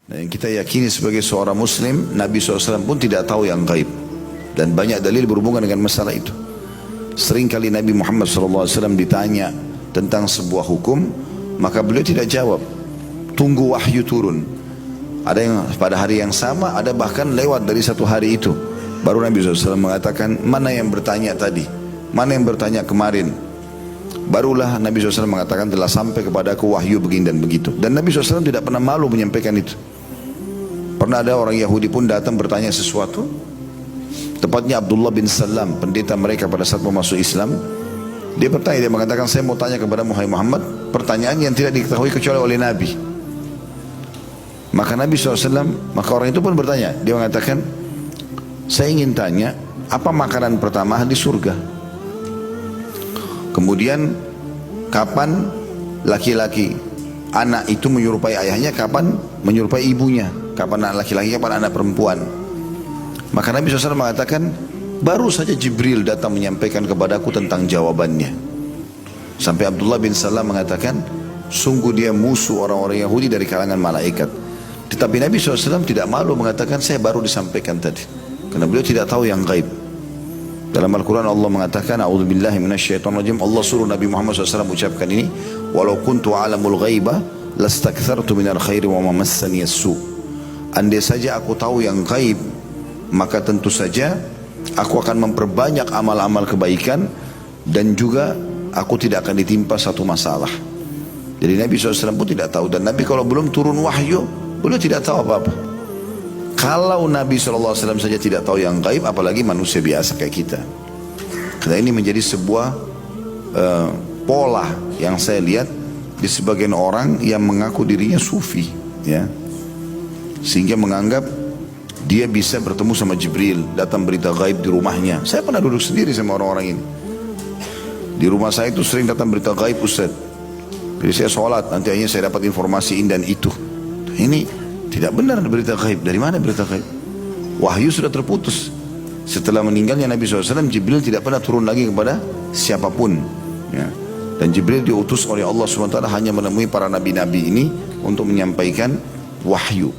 Dan kita yakini sebagai seorang muslim, Nabi SAW pun tidak tahu yang gaib. Dan banyak dalil berhubungan dengan masalah itu. Sering kali Nabi Muhammad SAW ditanya tentang sebuah hukum, maka beliau tidak jawab. Tunggu wahyu turun. Ada yang pada hari yang sama, ada bahkan lewat dari satu hari itu. Baru Nabi SAW mengatakan, mana yang bertanya tadi? Mana yang bertanya kemarin? Barulah Nabi SAW mengatakan, telah sampai kepadaku wahyu begini dan begitu. Dan Nabi SAW tidak pernah malu menyampaikan itu. Pernah ada orang Yahudi pun datang bertanya sesuatu. Tepatnya Abdullah bin Salam, pendeta mereka pada saat mau masuk Islam. Dia bertanya, dia mengatakan, saya mau tanya kepada Muhammad pertanyaan yang tidak diketahui kecuali oleh Nabi. Maka Nabi SAW, maka orang itu pun bertanya. Dia mengatakan, saya ingin tanya, apa makanan pertama di surga? Kemudian, kapan laki-laki anak itu menyerupai ayahnya, kapan menyerupai ibunya? Kapan anak laki-laki, kapan anak perempuan? Maka Nabi SAW mengatakan, baru saja Jibril datang menyampaikan kepadaku tentang jawabannya. Sampai Abdullah bin Salam mengatakan, sungguh dia musuh orang-orang Yahudi dari kalangan malaikat. Tetapi Nabi SAW tidak malu mengatakan, saya baru disampaikan tadi. Karena beliau tidak tahu yang gaib. Dalam Al-Quran Allah mengatakan, a'udzubillahi minasyaitonirrajim. Allah suruh Nabi Muhammad SAW ucapkan ini, walau kuntu alamul ghaiba lastakthartu minal khairi wa ma massani as-su'. Andai saja aku tahu yang gaib, maka tentu saja aku akan memperbanyak amal-amal kebaikan, dan juga aku tidak akan ditimpa satu masalah. Jadi Nabi SAW pun tidak tahu. Dan Nabi kalau belum turun wahyu, beliau tidak tahu apa-apa. Kalau Nabi SAW saja tidak tahu yang gaib, apalagi manusia biasa kayak kita. Karena ini menjadi sebuah pola yang saya lihat di sebagian orang yang mengaku dirinya sufi, ya, sehingga menganggap dia bisa bertemu sama Jibril, datang berita gaib di rumahnya. Saya pernah duduk sendiri sama orang-orang ini. Di rumah saya itu sering datang berita gaib, Ustaz. Jadi saya sholat, nanti akhirnya saya dapat informasi ini dan itu. Ini tidak benar berita gaib. Dari mana berita gaib? Wahyu sudah terputus. Setelah meninggalnya Nabi SAW, Jibril tidak pernah turun lagi kepada siapapun, ya. Dan Jibril diutus oleh Allah SWT hanya menemui para nabi-nabi ini untuk menyampaikan wahyu.